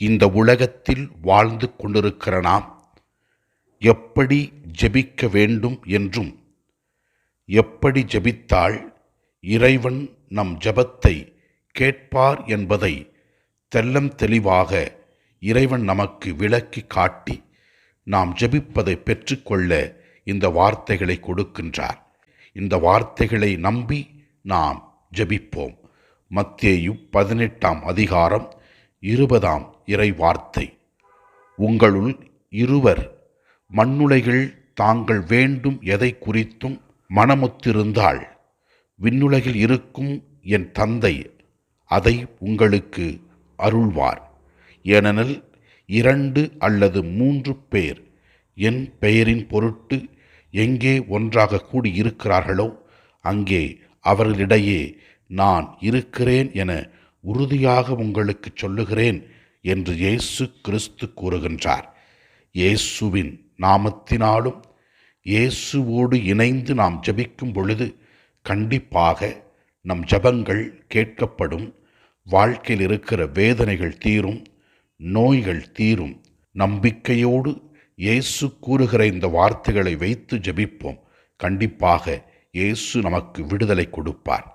இந்த உலகத்தில் வாழ்ந்து கொண்டிருக்கிற நாம் எப்படி ஜெபிக்க வேண்டும் என்றும், எப்படி ஜெபித்தால் இறைவன் நம் ஜெபத்தை கேட்பார் என்பதை தெள்ளம் தெளிவாக இறைவன் நமக்கு விளக்கி காட்டி நாம் ஜெபிப்பதை பெற்றுக்கொள்ள இந்த வார்த்தைகளை கொடுக்கின்றார். இந்த வார்த்தைகளை நம்பி நாம் ஜெபிப்போம். மத்தேயு 18ஆம் அதிகாரம் 20ஆம் இறை வார்த்தை. உங்களுள் இருவர் மண்ணுலகில் தாங்கள் வேண்டும் எதை குறித்தும் மனமொத்திருந்தால் விண்ணுலகில் இருக்கும் என் தந்தை அதை உங்களுக்கு அருள்வார். ஏனெனில் 2 அல்லது 3 பேர் என் பெயரின் பொருட்டு எங்கே ஒன்றாக கூடியிருக்கிறார்களோ அங்கே அவர்களிடையே நான் இருக்கிறேன் என உறுதியாக உங்களுக்கு சொல்லுகிறேன் என்று இயேசு கிறிஸ்து கூறுகின்றார். இயேசுவின் நாமத்தினாலும் இயேசுவோடு இணைந்து நாம் ஜெபிக்கும் பொழுது கண்டிப்பாக நம் ஜெபங்கள் கேட்கப்படும். வாழ்க்கையில் இருக்கிற வேதனைகள் தீரும், நோய்கள் தீரும். நம்பிக்கையோடு இயேசு கூறுகிற இந்த வார்த்தைகளை வைத்து ஜெபிப்போம். கண்டிப்பாக இயேசு நமக்கு விடுதலை கொடுப்பார்.